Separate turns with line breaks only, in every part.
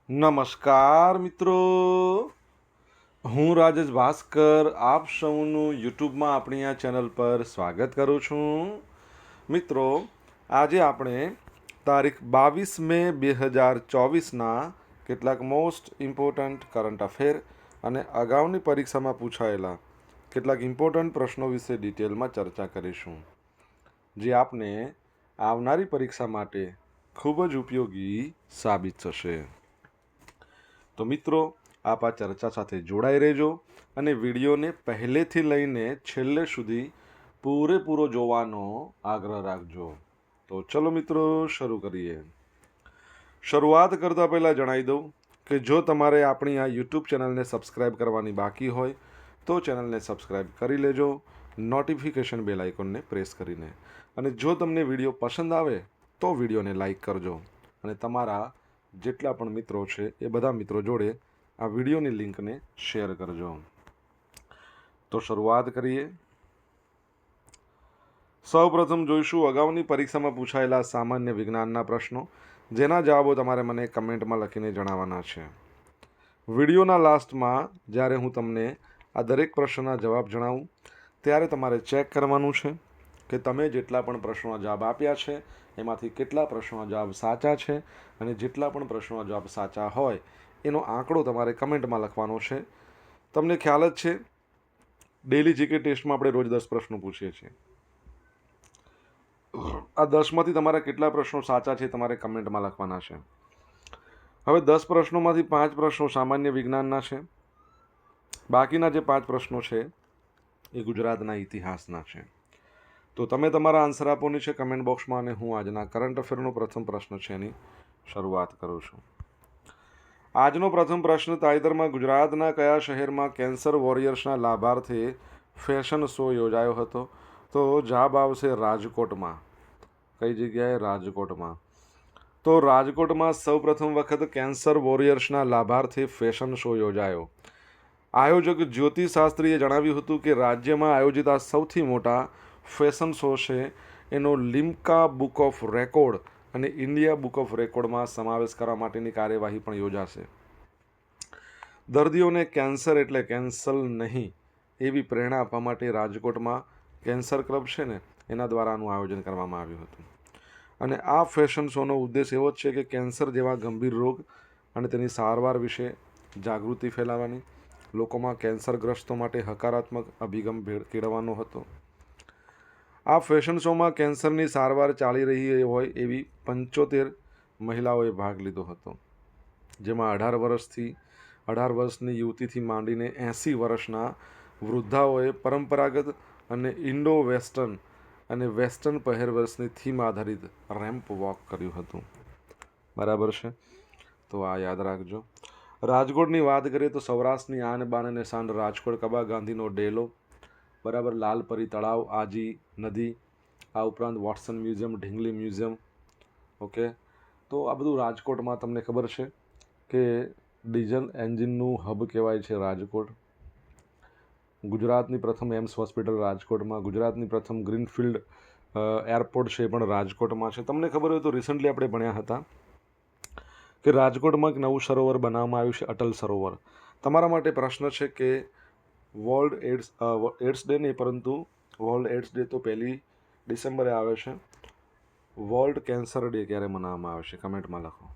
નમસ્કાર મિત્રો, હું રાજેશ ભાસ્કર આપ સૌનું યુટ્યુબમાં આપણી આ ચેનલ પર સ્વાગત કરું છું. મિત્રો, આજે આપણે તારીખ 22 મે 2024ના કેટલાક મોસ્ટ ઇમ્પોર્ટન્ટ કરંટ અફેર અને અગાઉની પરીક્ષામાં પૂછાયેલા કેટલાક ઇમ્પોર્ટન્ટ પ્રશ્નો વિશે ડિટેલમાં ચર્ચા કરીશું, જે આપને આવનારી પરીક્ષા માટે ખૂબ જ ઉપયોગી સાબિત થશે. તો મિત્રો, આપ આ ચર્ચા સાથે જોડાઈ રહેજો અને વિડીયોને પહેલેથી લઈને છેલ્લે સુધી પૂરેપૂરો જોવાનો આગ્રહ રાખજો. તો ચલો મિત્રો, શરૂ કરીએ. શરૂઆત કરતાં પહેલાં જણાવી દઉં કે જો તમારે આપણી આ યુટ્યુબ ચેનલને સબસ્ક્રાઈબ કરવાની બાકી હોય તો ચેનલને સબસ્ક્રાઈબ કરી લેજો, નોટિફિકેશન બેલ આઇકોનને પ્રેસ કરીને. અને જો તમને વિડીયો પસંદ આવે તો વિડીયોને લાઈક કરજો અને તમારા જેટલા પણ મિત્રો છે એ બધા મિત્રો જોડે આ વિડીયોની લિંકને શેર કરજો. તો શરૂઆત કરીએ. સૌપ્રથમ જોઈશું અગાઉની પરીક્ષામાં પૂછાયેલા સામાન્ય વિજ્ઞાનના પ્રશ્નો, જેના જવાબો તમારે મને કમેન્ટમાં લખીને જણાવવાના છે. વિડીયોના લાસ્ટમાં જ્યારે હું તમને આ દરેક પ્રશ્નના જવાબ જણાવું ત્યારે તમારે ચેક કરવાનું છે કે તમે જેટલા પણ પ્રશ્નોના જવાબ આપ્યા છે એમાંથી કેટલા પ્રશ્નોના જવાબ સાચા છે, અને જેટલા પણ પ્રશ્નોના જવાબ સાચા હોય એનો આંકડો તમારે કમેન્ટમાં લખવાનો છે. તમને ખ્યાલ જ છે, ડેલી જીકે ટેસ્ટમાં આપણે રોજ 10 પ્રશ્નો પૂછીએ છીએ. આ 10માંથી તમારા કેટલા પ્રશ્નો સાચા છે તમારે કમેન્ટમાં લખવાના છે. હવે 10 પ્રશ્નોમાંથી 5 પ્રશ્નો સામાન્ય વિજ્ઞાનના છે, બાકીના જે 5 પ્રશ્નો છે એ ગુજરાતના ઇતિહાસના છે. તો તમે તમારા આન્સર આપોની છે કમેન્ટ બોક્સમાં, અને હું આજના કરંટ અફેરનો પ્રથમ પ્રશ્ન છે એની શરૂઆત કરું છું. આજનો પ્રથમ પ્રશ્ન, તાજેતરમાં ગુજરાતના કયા શહેરમાં કેન્સર વોરિયર્સના લાભાર્થે ફેશન શો યોજાયો હતો? તો જવાબ આવશે રાજકોટમાં. કઈ જગ્યાએ? રાજકોટમાં. તો રાજકોટમાં સૌપ્રથમ વખત કેન્સર વોરિયર્સના લાભાર્થે ફેશન શો યોજાયો. આયોજક જ્યોતિ શાસ્ત્રીએ જણાવ્યું હતું કે રાજ્યમાં આયોજિત આ સૌથી મોટા ફેશન શો છે એનો લિમ્કા બુક ઓફ રેકોર્ડ અને ઇન્ડિયા બુક ઓફ રેકોર્ડમાં સમાવેશ કરવા માટેની કાર્યવાહી પણ યોજાશે. દર્દીઓને કેન્સર એટલે કેન્સલ નહીં એવી પ્રેરણા આપવા માટે રાજકોટમાં કેન્સર ક્લબ છે ને એના દ્વારા આનું આયોજન કરવામાં આવ્યું હતું. અને આ ફેશન શોનો ઉદ્દેશ એવો જ છે કે કેન્સર જેવા ગંભીર રોગ અને તેની સારવાર વિશે જાગૃતિ ફેલાવવાની, લોકોમાં કેન્સરગ્રસ્તો માટે હકારાત્મક અભિગમ કેળવવાનો હતો. આ ફેશન શોમાં કેન્સરની સારવાર ચાલી રહી હોય એવી 75 મહિલાઓએ ભાગ લીધો હતો, જેમાં 18 વર્ષની યુવતીથી માંડીને 80 વર્ષના વૃદ્ધાઓએ પરંપરાગત અને ઇન્ડો વેસ્ટર્ન અને વેસ્ટર્ન પહેરવેશની થીમ આધારિત રેમ્પ વોક કર્યું હતું. બરાબર છે, તો આ યાદ રાખજો. રાજકોટની વાત કરીએ તો સૌરાષ્ટ્રની આન બાન અને શાન રાજકોટ કબા ગાંધીનો ડેલો, બરાબર, લાલપરી તળાવ, આજી નદી, આ ઉપરાંત વોટસન મ્યુઝિયમ, ઢીંગલી મ્યુઝિયમ. ઓકે, તો આ બધું રાજકોટમાં. તમને ખબર છે કે ડીઝલ એન્જિનનું હબ કહેવાય છે રાજકોટ. ગુજરાતની પ્રથમ એમ્સ હોસ્પિટલ રાજકોટમાં, ગુજરાતની પ્રથમ ગ્રીનફિલ્ડ એરપોર્ટ છે એ પણ રાજકોટમાં છે. તમને ખબર હોય તો રિસન્ટલી આપણે ભણ્યા હતા કે રાજકોટમાં એક નવું સરોવર બનાવવામાં આવ્યું છે, અટલ સરોવર. તમારા માટે પ્રશ્ન છે કે વર્લ્ડ એડ્સ ડે નહીં, પરંતુ વર્લ્ડ એડ્સ ડે તો 1 ડિસેમ્બરે આવે છે. વર્લ્ડ કેન્સર ડે ક્યારે મનાવવામાં આવે છે? કમેન્ટમાં લખો.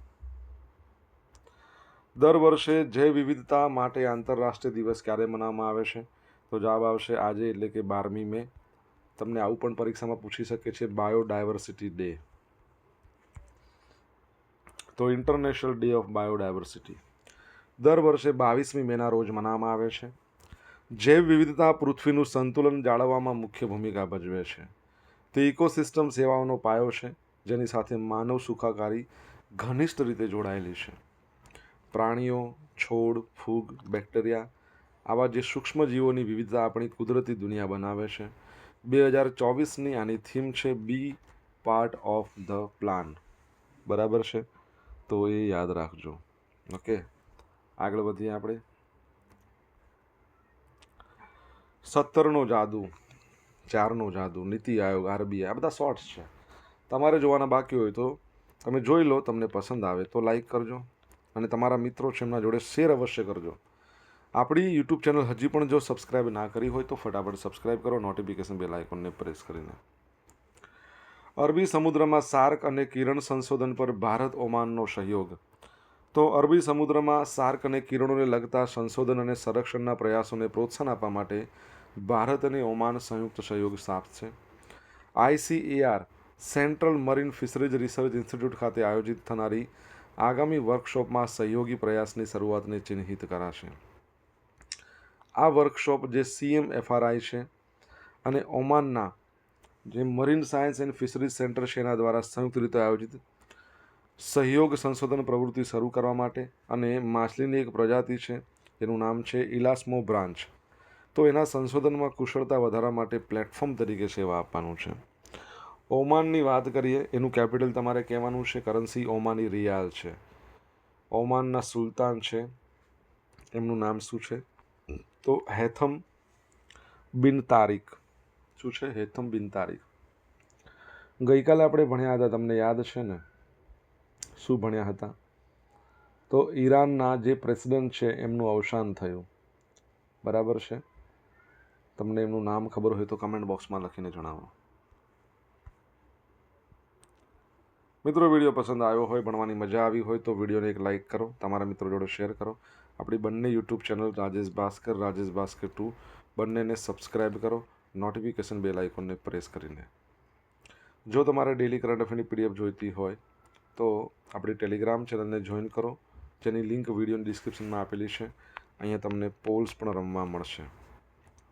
દર વર્ષે જૈવ વિવિધતા માટે આંતરરાષ્ટ્રીય દિવસ ક્યારે મનાવવામાં આવે છે? તો જવાબ આવશે આજે, એટલે કે 12મી મે. તમને આવું પણ પરીક્ષામાં પૂછી શકે છે, બાયોડાયવર્સિટી ડે. તો ઇન્ટરનેશનલ ડે ઓફ બાયોડાયવર્સિટી દર વર્ષે 22મી મેના રોજ મનાવવામાં આવે છે. જૈવ વિવિધતા પૃથ્વીનું સંતુલન જાળવવામાં મુખ્ય ભૂમિકા ભજવે છે. તે ઇકોસિસ્ટમ સેવાઓનો પાયો છે, જેની સાથે માનવ સુખાકારી ઘનિષ્ઠ રીતે જોડાયેલી છે. પ્રાણીઓ, છોડ, ફૂગ, બેક્ટેરિયા, આવા જે સૂક્ષ્મ જીવોની વિવિધતા આપણી કુદરતી દુનિયા બનાવે છે. 2024ની આની થીમ છે બી પાર્ટ ઓફ ધ પ્લાન. બરાબર છે, તો એ યાદ રાખજો. ઓકે, આગળ વધીએ આપણે. 17નો જાદુ, 4નો જાદુ, નીતિ આયોગ, આરબીઆઈ, આ બધા શોર્ટ્સ છે. તમારે જોવાના બાકી હોય તો તમે જોઈ લો. તમને પસંદ આવે તો લાઈક કરજો, અને તમારા મિત્રો છે એમના જોડે શેર અવશ્ય કરજો. આપણી યુટ્યુબ ચેનલ હજી પણ જો સબસ્ક્રાઇબ ના કરી હોય તો ફટાફટ સબસ્ક્રાઇબ કરો, નોટિફિકેશન બેલ આઇકોનને પ્રેસ કરીને. અરબી સમુદ્રમાં સાર્ક અને કિરણ સંશોધન પર ભારત ઓમાનનો સહયોગ. તો અરબી સમુદ્રમાં સાર્ક અને કિરણોને લગતા સંશોધન અને સંરક્ષણના પ્રયાસોને પ્રોત્સાહન આપવા માટે ભારત અને ઓમાન સંયુક્ત સહયોગ સ્થાપશે. ICAR central marine fisheries research institute ખાતે આયોજિત થનારી આગામી વર્કશોપમાં સહયોગી પ્રયાસની શરૂઆતને ચિહ્નિત કરાશે. આ વર્કશોપ જે CMFRI છે અને ઓમાનના જે marine science and fisheries centre છે એના દ્વારા સંયુક્ત રીતે આયોજિત સહયોગ સંશોધન પ્રવૃત્તિ શરૂ કરવા માટે અને માછલીની એક પ્રજાતિ છે જેનું નામ છે ઇલાસ્મો બ્રાન્ચ, તો એના સંશોધનમાં કુશળતા વધારવા માટે પ્લેટફોર્મ તરીકે સેવા આપવાનું છે. ઓમાનની વાત કરીએ, એનું કેપિટલ તમારે કહેવાનું છે, કરન્સી ઓમાની રિયાલ છે. ઓમાનના સુલતાન છે, એમનું નામ શું છે? તો હેથમ બિન તારિક. શું છે? હેથમ બિન તારિક. ગઈકાલે આપણે ભણ્યા હતા, તમને યાદ છે ને? શું ભણ્યા હતા? તો ઈરાનના જે પ્રેસિડન્ટ છે એમનું અવસાન થયું. બરાબર છે? તમને એમનું નામ ખબર હોય તો કમેન્ટ બોક્સમાં લખીને જણાવો. મિત્રો, વિડીયો પસંદ આવ્યો હોય, ભણવાની મજા આવી હોય તો વિડીયોને એક લાઇક કરો, તમારા મિત્રો જોડે શેર કરો. આપણી બંને યુટ્યુબ ચેનલ રાજેશ ભાસ્કર 2 બંનેને સબસ્ક્રાઇબ કરો, નોટિફિકેશન બેલ આઇકોનને પ્રેસ કરીને. જો તમારે ડેલી કરંટ અફેરની PDF જોઈતી હોય તો આપણી ટેલિગ્રામ ચેનલને જોઈન કરો, જેની લિંક વિડીયોની ડિસ્ક્રિપ્શનમાં આપેલી છે. અહીંયા તમને પોલ્સ પણ રમવા મળશે.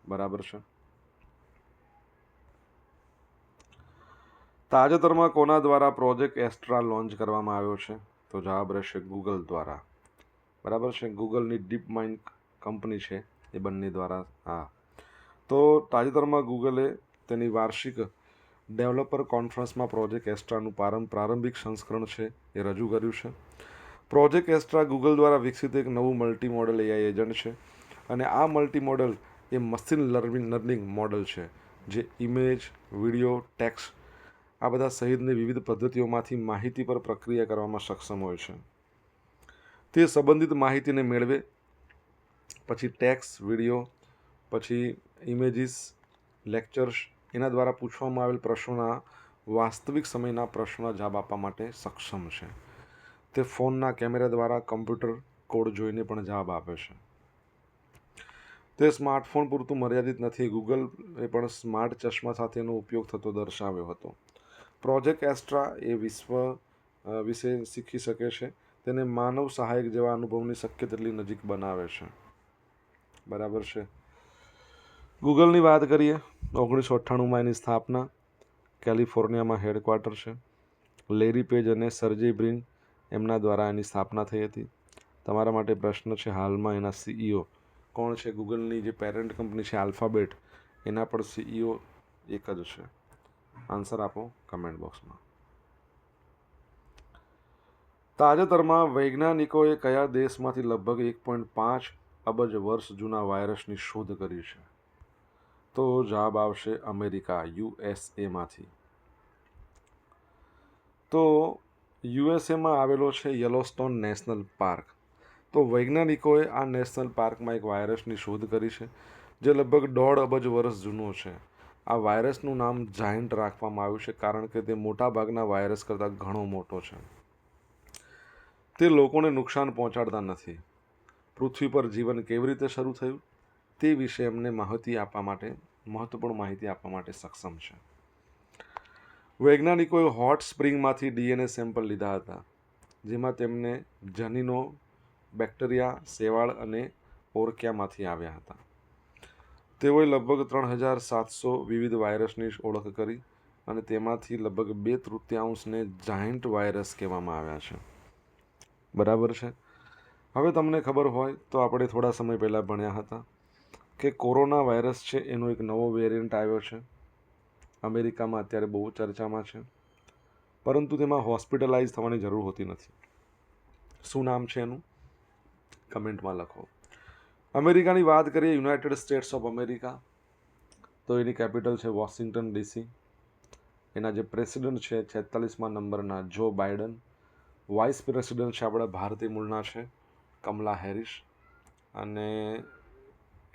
બરાબર છે? તાજેતરમાં કોના દ્વારા પ્રોજેક્ટ એસ્ટ્રા લોન્ચ કરવામાં આવ્યો છે? તો જવાબ રહેશે ગૂગલ દ્વારા. બરાબર છે? ગૂગલની ડીપ માઇન્ડ કંપની છે એ બંને દ્વારા. હા, તો તાજેતરમાં ગૂગલે તેની વાર્ષિક ડેવલપર કોન્ફરન્સમાં પ્રોજેક્ટ એસ્ટ્રાનું પ્રારંભિક સંસ્કરણ છે એ રજૂ કર્યું છે. પ્રોજેક્ટ એસ્ટ્રા ગૂગલ દ્વારા વિકસિત એક નવું મલ્ટી મોડલ AI એજન્ટ છે અને આ મલ્ટી મોડલ એ મશીન લર્નિંગ મોડલ છે જે ઇમેજ, વિડીયો, ટેક્સ્ટ આ બધા સહિતની વિવિધ પદ્ધતિઓમાંથી માહિતી પર પ્રક્રિયા કરવામાં સક્ષમ હોય છે. તે સંબંધિત માહિતીને મેળવે, પછી ટેક્સ્ટ, વિડીયો, પછી ઇમેજીસ, લેક્ચર્સ એના દ્વારા પૂછવામાં આવેલ પ્રશ્નોના વાસ્તવિક સમયના પ્રશ્નોના જવાબ આપવા માટે સક્ષમ છે. તે ફોનના કેમેરા દ્વારા કમ્પ્યુટર કોડ જોઈને પણ જવાબ આપે છે. તે સ્માર્ટફોન પૂરતું મર્યાદિત નથી. ગૂગલે પણ સ્માર્ટ ચશ્મા સાથેનો ઉપયોગ થતો દર્શાવ્યો હતો. પ્રોજેક્ટ એસ્ટ્રા એ વિશ્વ વિશે શીખી શકે છે. તેને માનવ સહાયક જેવા અનુભવની શક્ય તેટલી નજીક બનાવે છે. બરાબર છે? ગૂગલની વાત કરીએ, 1998માં એની સ્થાપના, કેલિફોર્નિયામાં હેડક્વાર્ટર છે. લેરી પેજ અને સર્જેય બ્રિન એમના દ્વારા એની સ્થાપના થઈ હતી. તમારા માટે પ્રશ્ન છે, હાલમાં એના CEO કોણ છે? ગૂગલની જે પેરેન્ટ કંપની છે આલ્ફાબેટ, એના પણ CEO એક જ છે. આન્સર આપો કમેન્ટ બોક્સમાં. તાજેતરમાં વૈજ્ઞાનિકોએ કયા દેશમાંથી લગભગ 1.5 અબજ વર્ષ જૂના વાયરસની શોધ કરી છે? તો જવાબ આવશે અમેરિકા, USAમાંથી. તો USAમાં આવેલો છે યલોસ્ટોન નેશનલ પાર્ક. તો વૈજ્ઞાનિકોએ આ નેશનલ પાર્કમાં એક વાયરસની શોધ કરી છે જે લગભગ 1.5 અબજ વર્ષ જૂનો છે. આ વાયરસનું નામ જાયન્ટ રાખવામાં આવ્યું છે કારણ કે તે મોટાભાગના વાયરસ કરતાં ઘણો મોટો છે. તે લોકોને નુકસાન પહોંચાડતા નથી. પૃથ્વી પર જીવન કેવી રીતે શરૂ થયું તે વિશે એમને મહત્વપૂર્ણ માહિતી આપવા માટે સક્ષમ છે. વૈજ્ઞાનિકોએ હોટ સ્પ્રિંગમાંથી DNA સેમ્પલ લીધા હતા, જેમાં તેમને જનીનો બેક્ટેરિયા, શેવાળ અને ઓરક્યામાંથી આવ્યા હતા. તેઓએ લગભગ 3700 વિવિધ વાયરસની ઓળખ કરી અને તેમાંથી લગભગ 2/3ને જાયન્ટ વાયરસ કહેવામાં આવ્યા છે. બરાબર છે? હવે તમને ખબર હોય તો આપણે થોડા સમય પહેલાં ભણ્યા હતા કે કોરોના વાયરસ છે એનો એક નવો વેરિયન્ટ આવ્યો છે. અમેરિકામાં અત્યારે બહુ ચર્ચામાં છે, પરંતુ તેમાં હોસ્પિટલાઇઝ થવાની જરૂર હોતી નથી. શું નામ છે એનું? કમેન્ટમાં લખો. અમેરિકાની વાત કરીએ, યુનાઇટેડ સ્ટેટ્સ ઓફ અમેરિકા, તો એની કેપિટલ છે વોશિંગ્ટન DC. એના જે પ્રેસિડન્ટ છે 46મા નંબરના જો બાઇડન. વાઇસ પ્રેસિડેન્ટ છે આપણા ભારતીય મૂળના છે કમલા હેરિસ, અને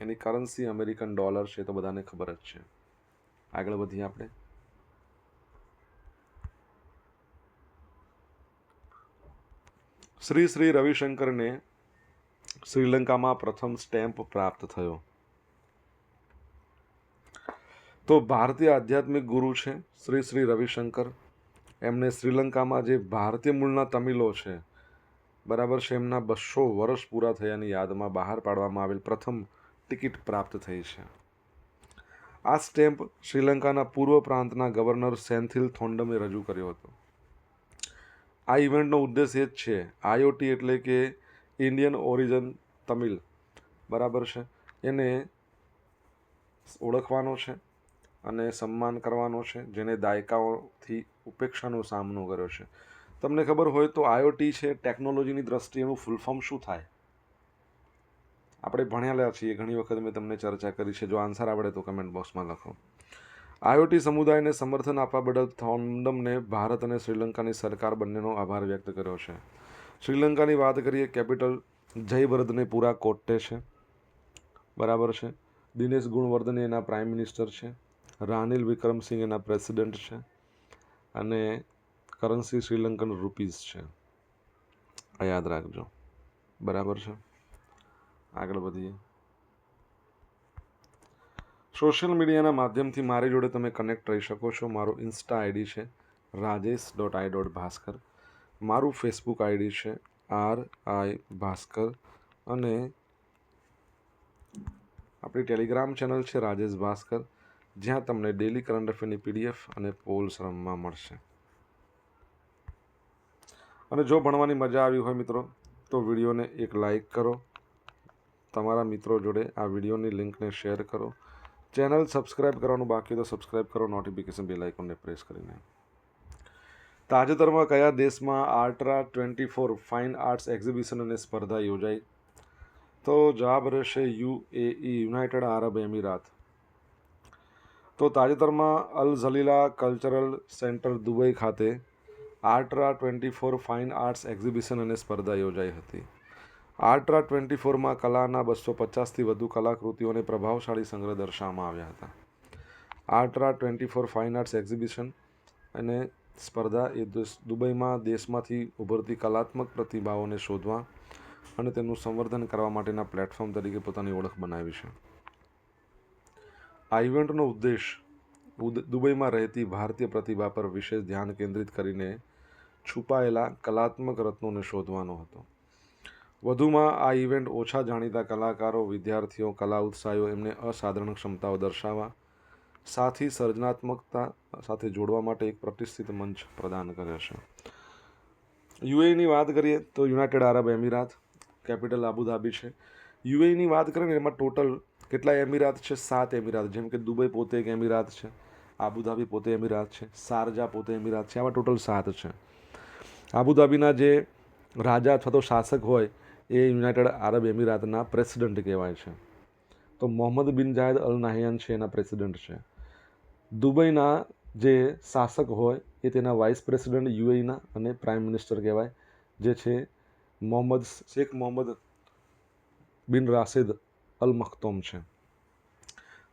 એની કરન્સી અમેરિકન ડોલર છે, તો બધાને ખબર જ છે. આગળ વધીએ આપણે. શ્રી શ્રી રવિશંકરને શ્રીલંકામાં પ્રથમ સ્ટેમ્પ પ્રાપ્ત થયો. તો ભારતીય આધ્યાત્મિક ગુરુ છે શ્રી શ્રી રવિશંકર. એમને શ્રીલંકામાં જે ભારતીય મૂળના તમિલો છે, બરાબર છે, એમના 200 વર્ષ પૂરા થયાની યાદમાં બહાર પાડવામાં આવેલ પ્રથમ ટિકિટ પ્રાપ્ત થઈ છે. આ સ્ટેમ્પ શ્રીલંકાના પૂર્વ પ્રાંતના ગવર્નર સેન્થિલ થોન્ડમે રજૂ કર્યો હતો. આ ઇવેન્ટનો ઉદ્દેશ એ જ છે, આઈઓટી એટલે કે ઇન્ડિયન ઓરિજિન તમિલ, બરાબર છે, એને ઓળખવાનો છે અને સન્માન કરવાનો છે, જેને દાયકાઓથી ઉપેક્ષાનો સામનો કર્યો છે. તમને ખબર હોય તો આઈઓટી છે, ટેકનોલોજીની દ્રષ્ટિએ એનું ફૂલ ફોર્મ શું થાય? આપણે ભણ્યા છીએ, ઘણી વખત મેં તમને ચર્ચા કરી છે. જો આન્સર આવડે તો કમેન્ટ બોક્સમાં લખો. આઈઓટી સમુદાયને સમર્થન આપવા બદલ થોન્ડમને ભારત અને શ્રીલંકાની સરકાર બંનેનો આભાર વ્યક્ત કર્યો છે. શ્રીલંકાની વાત કરીએ, કેપિટલ જયવર્ધનેપુરા કોટ્ટે છે, બરાબર છે. દિનેશ ગુણવર્ધને એના પ્રાઇમ મિનિસ્ટર છે. રાનિલ વિક્રમસિંહ એના પ્રેસિડેન્ટ છે, અને કરન્સી શ્રીલંકન રૂપીઝ છે. આ યાદ રાખજો, બરાબર છે. આગળ વધીએ. સોશિયલ મીડિયાના માધ્યમથી મારી જોડે તમે કનેક્ટ રહી શકો છો. મારું ઇન્સ્ટા આઈડી છે rajesh.i.bhaskar. મારું ફેસબુક આઈડી છે RI ભાસ્કર, અને આપણી ટેલિગ્રામ ચેનલ છે રાજેશ ભાસ્કર, જ્યાં તમને ડેલી કરંટ અફેરની PDF અને પોલ્સ રમવા મળશે. અને જો ભણવાની મજા આવી હોય મિત્રો, તો વિડીયોને એક લાઈક કરો, તમારા મિત્રો જોડે આ વિડીયોની લિંકને શેર કરો. ચેનલ સબસ્ક્રાઇબ કરવાનું બાકી તો સબસ્ક્રાઇબ કરો, નોટિફિકેશન બેલ આઇકોનને પ્રેસ કરીને. તાજેતરમાં કયા દેશમાં આલ્ટ્રા 24 ફાઇન આર્ટ્સ એક્ઝિબિશન અને સ્પર્ધા યોજાઈ? તો જવાબ રહેશે UAE, યુનાઇટેડ આરબ એમિરાત. તો તાજેતરમાં અલ ઝલીલા કલ્ચરલ સેન્ટર દુબઈ ખાતે આલ્ટ્રા 24 ફાઇન આર્ટ્સ એક્ઝિબિશન અને સ્પર્ધા યોજાઈ હતી. આલ્ટ્રા 24માં કલાના 250થી વધુ કલાકૃતિઓને પ્રભાવશાળી સંગ્રહ દર્શાવવામાં આવ્યા હતા. આલ્ટ્રા 24 ફાઇન આર્ટ્સ એક્ઝિબિશન અને સ્પર્ધા એ દુબઈમાં દેશમાંથી ઉભરતી કલાત્મક પ્રતિભાઓને શોધવા અને તેનું સંવર્ધન કરવા માટેના પ્લેટફોર્મ તરીકે પોતાની ઓળખ બનાવી છે. આ ઇવેન્ટનો ઉદ્દેશ દુબઈમાં રહેતી ભારતીય પ્રતિભા પર વિશેષ ધ્યાન કેન્દ્રિત કરીને છુપાયેલા કલાત્મક રત્નોને શોધવાનો હતો. વધુમાં આ ઇવેન્ટ ઓછા જાણીતા કલાકારો, વિદ્યાર્થીઓ, કલા ઉત્સાહીઓ એમને અસાધારણ ક્ષમતાઓ દર્શાવવા, સાથી સર્જનાત્મકતા સાથે જોડવા માટે એક પ્રતિષ્ઠિત મંચ પ્રદાન કરે છે. યુએઈની વાત કરીએ તો યુનાઇટેડ આરબ એમિરાત, કેપિટલ આબુધાબી છે. યુએઈની વાત કરીએ ને, એમાં ટોટલ કેટલા એમિરાત છે? 7 એમિરાત. જેમ કે દુબઈ પોતે એક એમિરાત છે, આબુધાબી પોતે એમિરાત છે, શારજા પોતે એમિરાત છે. આવા ટોટલ 7 છે. આબુધાબીના જે રાજા અથવા તો શાસક હોય એ યુનાઇટેડ આરબ એમિરાતના પ્રેસિડેન્ટ કહેવાય છે. તો મોહમ્મદ બિન જાયદ અલ નાહયાન છે એના પ્રેસિડેન્ટ છે. દુબઈના જે શાસક હોય એ તેના વાઇસ પ્રેસિડેન્ટ યુએઈના અને પ્રાઇમ મિનિસ્ટર કહેવાય, જે છે શેખ મોહમ્મદ બિન રાશિદ અલ મખતૂમ છે.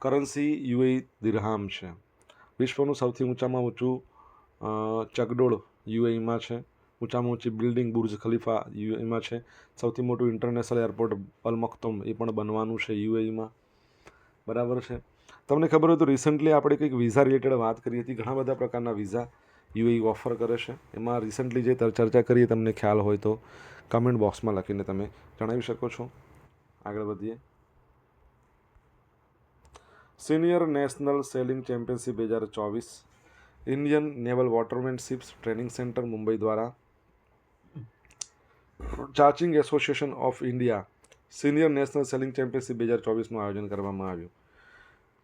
કરન્સી યુએઈ દિરહામ છે. વિશ્વનું સૌથી ઊંચામાં ઊંચું ચગડોળ યુએઈમાં છે. ઊંચામાં ઊંચી બિલ્ડિંગ બુર્જ ખલીફા યુએઈમાં છે. સૌથી મોટું ઇન્ટરનેશનલ એરપોર્ટ અલ મખતૂમ એ પણ બનવાનું છે યુએઈમાં, બરાબર છે. તમને ખબર હોય તો રિસન્ટલી આપણે કંઈક વિઝા રિલેટેડ વાત કરી હતી. ઘણા બધા પ્રકારના વિઝા યુએઈ ઓફર કરે છે. એમાં રિસન્ટલી જે ચર્ચા કરીએ તમને ખ્યાલ હોય તો કમેન્ટ બોક્સમાં લખીને તમે જણાવી શકો છો. આગળ વધીએ. Senior national sailing championship 2024 Indian naval watermanships training centre Mumbai દ્વારા charging association of India senior national sailing championship 2024નું આયોજન કરવામાં આવ્યું.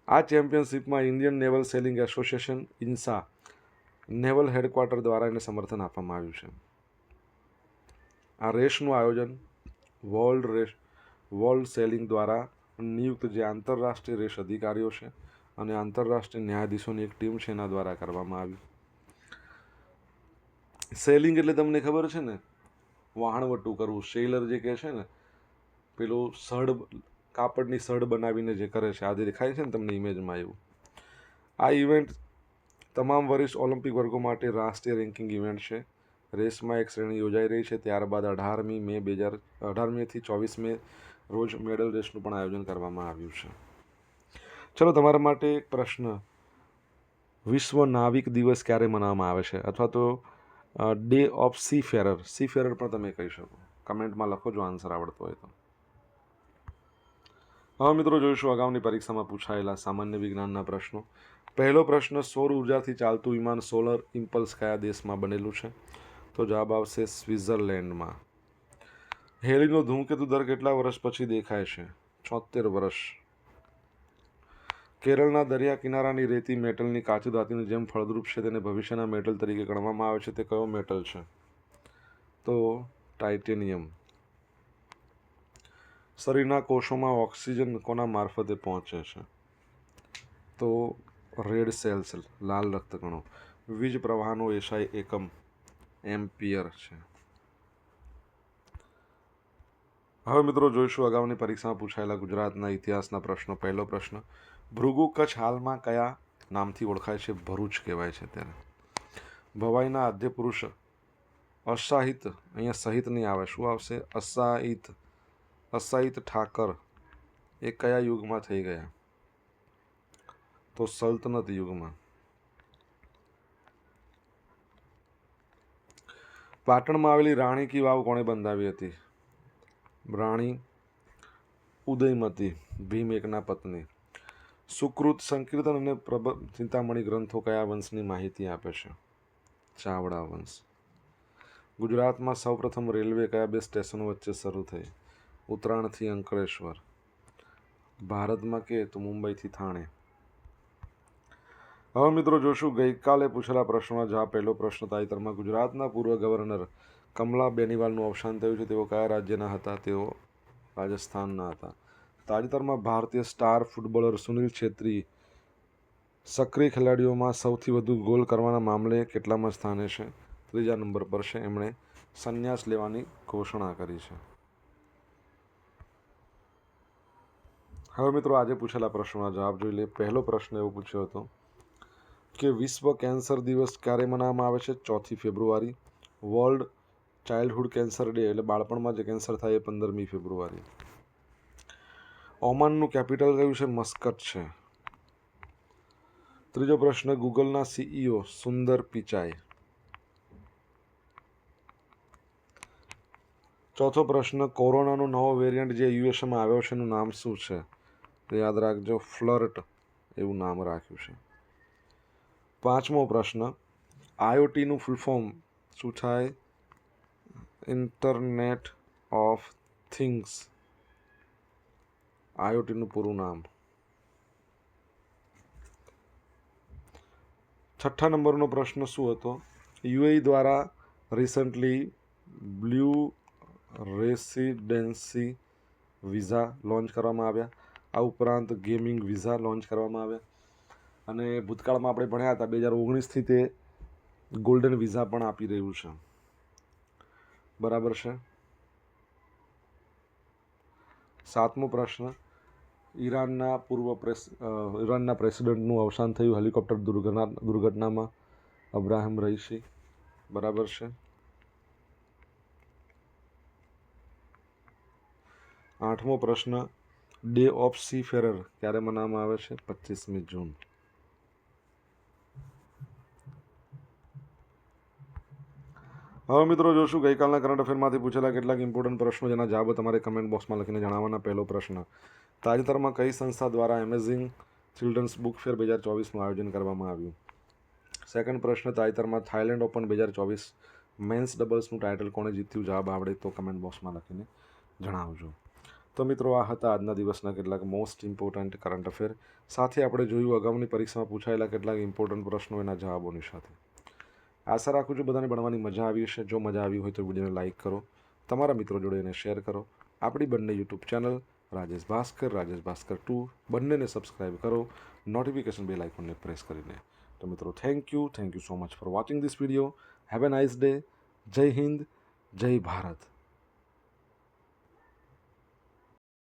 આ ચેમ્પિયનશિપમાં Indian naval sailing association INSA naval headquarter દ્વારા એને સમર્થન આપવામાં આવ્યું છે. આ રેસનું આયોજન વર્લ્ડ સેલિંગ દ્વારા નિયુક્ત જે આંતરરાષ્ટ્રીય રેસ અધિકારીઓ છે અને આંતરરાષ્ટ્રીય ન્યાયાધીશોની એક ટીમ છે એના દ્વારા કરવામાં આવ્યું. સેલિંગ એટલે તમને ખબર છે ને, વહાણવટું કરવું. સેલર જે કહે છે ને, પેલું સડ, કાપડની સડ બનાવીને જે કરે છે, આ જે દેખાય છે ને તમને ઇમેજમાં એવું. આ ઇવેન્ટ તમામ વરિષ્ઠ ઓલિમ્પિક વર્ગો માટે રાષ્ટ્રીય રેન્કિંગ ઇવેન્ટ છે. રેસમાં એક શ્રેણી યોજાઈ રહી છે. ત્યારબાદ 18મીથી 24 મે રોજ મેડલ રેસનું પણ આયોજન કરવામાં આવ્યું છે. ચલો, તમારા માટે એક પ્રશ્ન. વિશ્વ નાવિક દિવસ ક્યારે મનાવવામાં આવે છે? અથવા તો ડે ઓફ સીફેરર, સીફેરર પણ તમે કહી શકો. કમેન્ટમાં લખો જો આન્સર આવડતો હોય તો. હવે મિત્રો જોઈશું અગાઉની પરીક્ષામાં પૂછાયેલા સામાન્ય વિજ્ઞાનના પ્રશ્નો. પહેલો પ્રશ્ન, સૌર ઉર્જાથી ચાલતું વિમાન સોલર ઇમ્પલ્સ કયા દેશમાં બનેલું છે? તો જવાબ આવશે સ્વિટ્ઝરલેન્ડમાં. હેલીનો ધૂમકેતુ દર કેટલા વર્ષ પછી દેખાય છે? 76 વર્ષ. કેરળના દરિયા કિનારાની રેતી મેટલની કાચી ધાતુની જેમ ફળદ્રુપ છે. તેને ભવિષ્યના મેટલ તરીકે ગણવામાં આવે છે. તે કયો મેટલ છે? તો ટાઇટેનિયમ. શરીરના કોષોમાં ઓક્સિજન કોના મારફતે પહોંચે છે? તો રેડ સેલ્સ, લાલ રક્તકણો. વીજ પ્રવાહનો એસઆઈ એકમ એમ્પિયર છે. હવે મિત્રો જોઈશું અગાઉની પરીક્ષામાં પૂછાયેલા ગુજરાતના ઇતિહાસના પ્રશ્નો. પહેલો પ્રશ્ન, ભૃગુ કચ્છ હાલમાં કયા નામથી ઓળખાય છે? ભરૂચ કહેવાય છે ત્યારે. ભવાઈના આદ્ય પુરુષ અસાહિત, અહીંયા સહિત નહીં આવે, શું આવશે? અસાહિત ઠાકર એ કયા યુગમાં થઈ ગયા? તો સલ્તનત યુગમાં. પાટણમાં આવેલી રાણી કી વાવ કોણે બંધાવી હતી? રાણી ઉદયમતી, ભીમ એકના પત્ની. સુકૃત, સંકીર્તન અને ચિંતામણી ગ્રંથો કયા વંશની માહિતી આપે છે? ચાવડા વંશ. ગુજરાતમાં સૌપ્રથમ રેલવે કયા બે સ્ટેશનો વચ્ચે શરૂ થઈ? ઉત્તરાયણથી અંકલેશ્વર. ભારતમાં કે તો મુંબઈથી થાણે. હવે મિત્રો જોશું ગઈકાલે પૂછેલા પ્રશ્નોના જવાબ. પહેલો પ્રશ્ન, તાજેતરમાં ગુજરાતના પૂર્વ ગવર્નર કમલા બેનિવાલનું અવસાન થયું છે. તેઓ કયા રાજ્યના હતા? તેઓ રાજસ્થાનના હતા. તાજેતરમાં ભારતીય સ્ટાર ફૂટબોલર સુનિલ છેત્રી સક્રિય ખેલાડીઓમાં સૌથી વધુ ગોલ કરવાના મામલે કેટલામાં સ્થાને છે? 3જા નંબર પર છે. એમણે સંન્યાસ લેવાની ઘોષણા કરી છે. હવે મિત્રો આજે પૂછેલા પ્રશ્નોના જવાબ જોઈ લે. પહેલો પ્રશ્ન એવો પૂછ્યો હતો કે વિશ્વ કેન્સર દિવસ ક્યારે મનાવવામાં આવે છે? 4 ફેબ્રુઆરી. વર્લ્ડ ચાઇલ્ડહુડ કેન્સર ડે એટલે બાળપણમાં જે કેન્સર થાય એ 15મી ફેબ્રુઆરી. ઓમાનનું કેપિટલ કયું છે? મસ્કટ છે. ત્રીજો પ્રશ્ન, ગૂગલના સીઈઓ સુંદર પિચાઈ. ચોથો પ્રશ્ન, કોરોનાનો નવો વેરિયન્ટ જે યુએસએમાં આવ્યો છે એનું નામ શું છે? યાદ રાખજો, ફ્લર્ટ એવું નામ રાખ્યું છે. પાંચમો પ્રશ્ન, આઈઓટીનું ફૂલ ફોર્મ શું થાય? ઇન્ટરનેટ ઓફ થિંગ્સ, આઈઓટીનું પૂરું નામ. છઠ્ઠા નંબરનો પ્રશ્ન શું હતો? યુએઈ દ્વારા recently blue residency visa launch કરવામાં આવ્યા. આ ઉપરાંત ગેમિંગ વિઝા લોન્ચ કરવામાં આવ્યા. અને ભૂતકાળમાં આપણે ભણ્યા હતા 2019થી તે ગોલ્ડન વિઝા પણ આપી રહ્યું છે. બરાબર છે. સાતમો પ્રશ્ન, ઈરાનના પ્રેસિડેન્ટનું અવસાન થયું હેલિકોપ્ટર દુર્ઘટનામાં, અબ્રાહમ રઈસી. બરાબર છે. 8મો પ્રશ્ન, ડે ઓફ સીફેરર ક્યારે મનાવવામાં આવે છે? 25મી જૂન. હવે મિત્રો જોશું ગઈકાલના કરંટ અફેરમાંથી પૂછેલા કેટલાક ઇમ્પોર્ટન્ટ પ્રશ્નો જેના જવાબો તમારે કમેન્ટ બોક્સમાં લખીને જણાવવાના. પહેલો પ્રશ્ન, તાજેતરમાં કઈ સંસ્થા દ્વારા એમેઝિંગ ચિલ્ડ્રન્સ બુક ફેર 2024નું આયોજન કરવામાં આવ્યું? સેકન્ડ પ્રશ્ન, તાજેતરમાં થાઇલેન્ડ ઓપન 2024 મેન્સ ડબલ્સનું ટાઇટલ કોણે જીત્યું? જવાબ આવડે તો કમેન્ટ બોક્સમાં લખીને જણાવજો. તો મિત્રો આ હતા આજના દિવસના કેટલાક મોસ્ટ ઇમ્પોર્ટન્ટ કરંટ અફેર. સાથે આપણે જોયું અગાઉની પરીક્ષામાં પૂછાયેલા કેટલાક ઇમ્પોર્ટન્ટ પ્રશ્નો એના જવાબોની સાથે. આશા રાખું છું બધાને ભણવાની મજા આવી હશે. જો મજા આવી હોય તો વિડીયોને લાઇક કરો, તમારા મિત્રો જોડે એને શેર કરો. આપણી બંને યુટ્યુબ ચેનલ રાજેશ ભાસ્કર 2 બંનેને સબસ્ક્રાઈબ કરો, નોટિફિકેશન બેલ આઇકોનને પ્રેસ કરીને. તો મિત્રો thank you so much for watching this video. Have a nice day. જય હિન્દ, જય ભારત.